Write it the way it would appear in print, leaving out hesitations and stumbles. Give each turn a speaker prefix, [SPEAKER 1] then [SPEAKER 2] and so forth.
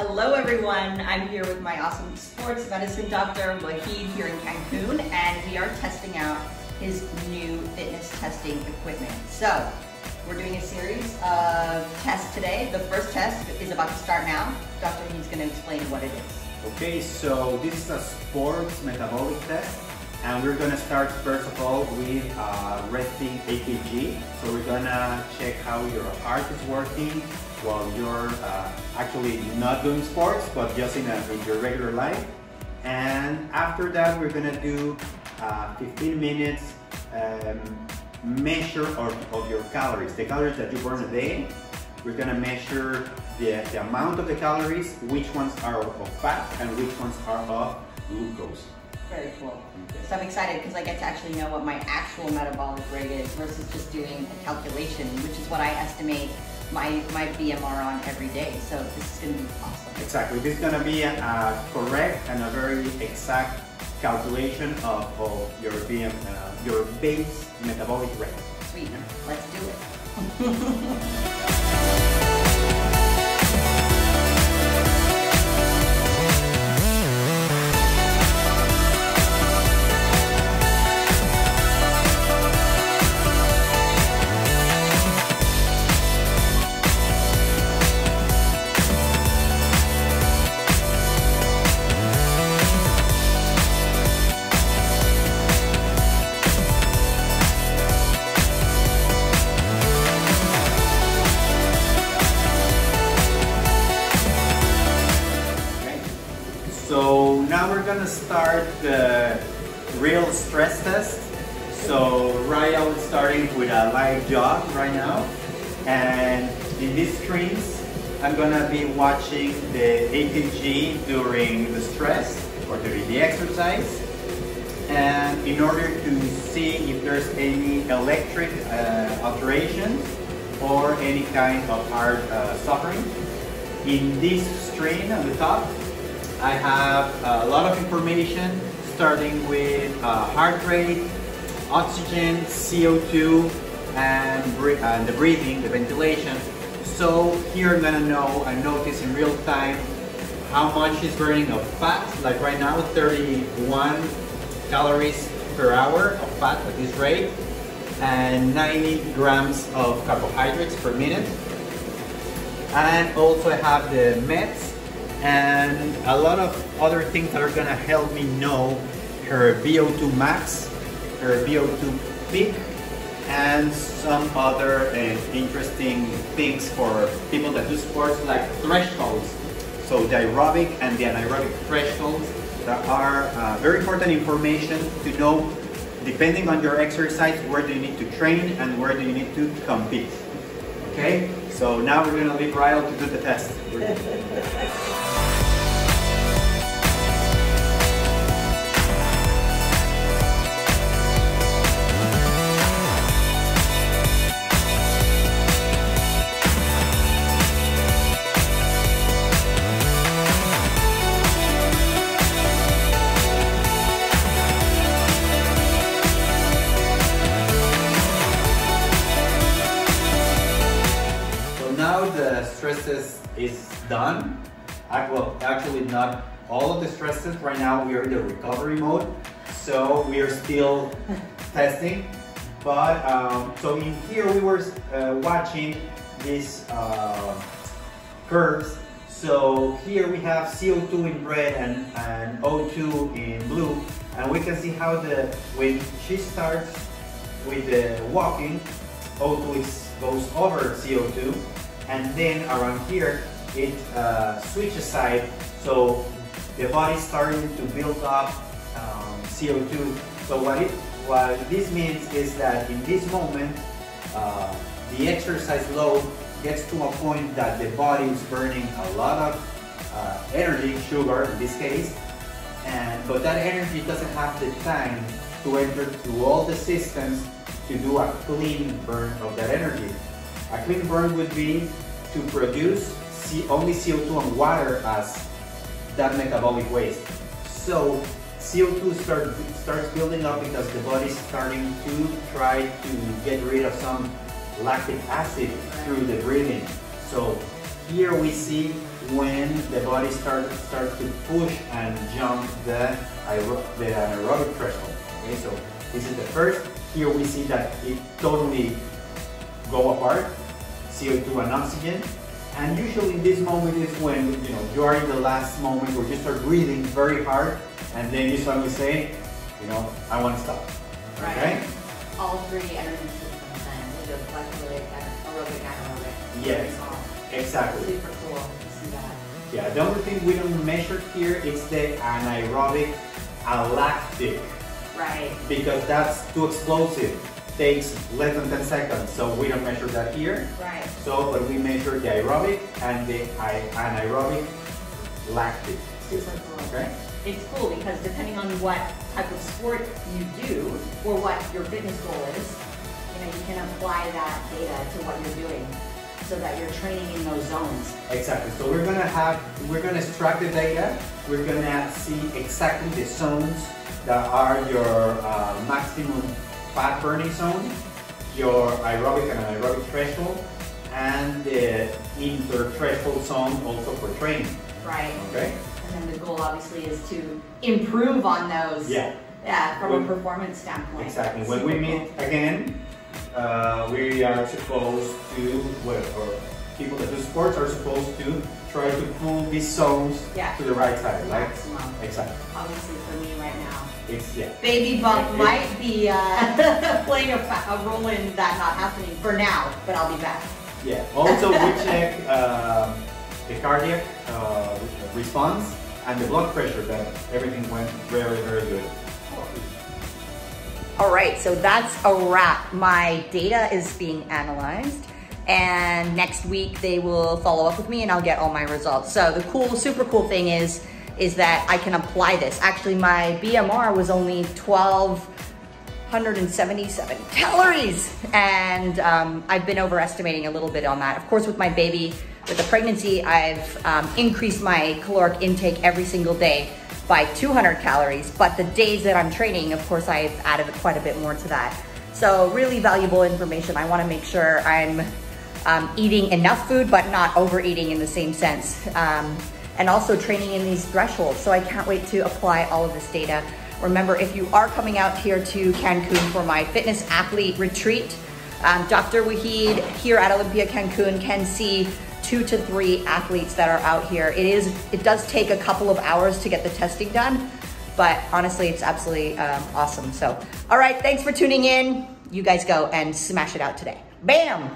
[SPEAKER 1] Hello everyone, I'm here with my awesome sports medicine doctor, Wahid, here in Cancun, and we are testing out his new fitness testing equipment. So, we're doing a series of tests today. The first test is about to start now. Dr. Wahid's going to explain what it is.
[SPEAKER 2] Okay, so this is a sports metabolic test, and we're going to start first of all with resting EKG. So we're going to check how your heart is working while you're actually not doing sports, but just in your regular life. And after that, we're going to do 15 minutes measure of your calories, the calories that you burn a day. We're going to measure the amount of the calories, which ones are of fat and which ones are of glucose.
[SPEAKER 1] Very cool. Okay. So I'm excited because I get to actually know what my actual metabolic rate is versus just doing a calculation, which is what I estimate my BMR on every day. So this is going to be awesome.
[SPEAKER 2] Exactly. This is going to be a correct and a very exact calculation of your your base metabolic rate.
[SPEAKER 1] Sweet. Let's do it.
[SPEAKER 2] So now we're gonna start the real stress test. So Ryan is starting with a light jog right now, and in these screens I'm gonna be watching the EKG during the stress or during the exercise, and in order to see if there's any electric alterations or any kind of heart suffering. In this screen on the top, I have a lot of information starting with heart rate, oxygen, CO2, and the breathing, the ventilation. So here I'm gonna know and notice in real time how much is burning of fat. Like right now, 31 calories per hour of fat at this rate, and 90 grams of carbohydrates per minute. And also I have the meds and a lot of other things that are gonna help me know her VO2 max, her VO2 peak, and some other interesting things for people that do sports, like thresholds. So the aerobic and the anaerobic thresholds that are very important information to know, depending on your exercise, where do you need to train and where do you need to compete. Okay, so now we're gonna leave Ryle to do the test. Now the stress test is done. Well, actually not all of the stress tests. Right now we are in the recovery mode, so we are still testing. But so in here we were watching these curves. So here we have CO2 in red and O2 in blue, and we can see how when she starts with the walking, O2 goes over CO2. And then around here, it switches side, so the body's starting to build up CO2. So what this means is that in this moment, the exercise load gets to a point that the body is burning a lot of energy, sugar in this case, but that energy doesn't have the time to enter through all the systems to do a clean burn of that energy. A clean burn would be to produce only CO2 and water as that metabolic waste. So CO2 starts building up because the body is starting to try to get rid of some lactic acid through the breathing. So here we see when the body starts to push and jump the anaerobic threshold. Okay, so this is the first. Here we see that it totally go apart, CO2 and oxygen. And usually in this moment is when you are in the last moment where you start breathing very hard, and then you suddenly say, I want to stop.
[SPEAKER 1] Right.
[SPEAKER 2] Okay?
[SPEAKER 1] All three energy systems then, with the glycolytic, aerobic, anaerobic.
[SPEAKER 2] Yes, exactly.
[SPEAKER 1] Super cool to see that.
[SPEAKER 2] Yeah, the only thing we don't measure here is the anaerobic lactic.
[SPEAKER 1] Right.
[SPEAKER 2] Because that's too explosive. Takes less than 10 seconds, so we don't measure that here.
[SPEAKER 1] Right.
[SPEAKER 2] So, but we measure the aerobic and the anaerobic lactic.
[SPEAKER 1] Super cool.
[SPEAKER 2] Okay?
[SPEAKER 1] It's cool because depending on what type of sport you do or what your fitness goal is, you can apply that data to what you're doing so that you're training in those zones.
[SPEAKER 2] Exactly. So we're gonna extract the data. We're gonna see exactly the zones that are your maximum fat burning zone, your aerobic and anaerobic threshold, and the inter-threshold zone also for training.
[SPEAKER 1] Right.
[SPEAKER 2] Okay.
[SPEAKER 1] And then the goal obviously is to improve on those.
[SPEAKER 2] Yeah.
[SPEAKER 1] Yeah, from a performance standpoint.
[SPEAKER 2] Exactly. When we meet again, we are supposed to, or people that do sports are supposed to try to pull these zones to the right side, right?
[SPEAKER 1] Maximum.
[SPEAKER 2] Exactly.
[SPEAKER 1] Obviously for me right now,
[SPEAKER 2] Yeah.
[SPEAKER 1] baby bump might be playing a role in that not happening for now, but I'll be back.
[SPEAKER 2] Yeah. Also, we check the cardiac response and the blood pressure, that everything went very, very good.
[SPEAKER 1] All right, so that's a wrap. My data is being analyzed, and next week they will follow up with me and I'll get all my results. So the super cool thing is that I can apply this. Actually, my BMR was only 1,277 calories, and I've been overestimating a little bit on that. Of course, with my baby, with the pregnancy, I've increased my caloric intake every single day by 200 calories, but the days that I'm training, of course, I've added quite a bit more to that. So really valuable information. I wanna make sure I'm eating enough food, but not overeating in the same sense. And also training in these thresholds. So I can't wait to apply all of this data. Remember, if you are coming out here to Cancun for my fitness athlete retreat, Dr. Wahid here at Olympia Cancun can see 2 to 3 athletes that are out here. It does take a couple of hours to get the testing done, but honestly, it's absolutely awesome. So, all right, thanks for tuning in. You guys go and smash it out today. Bam!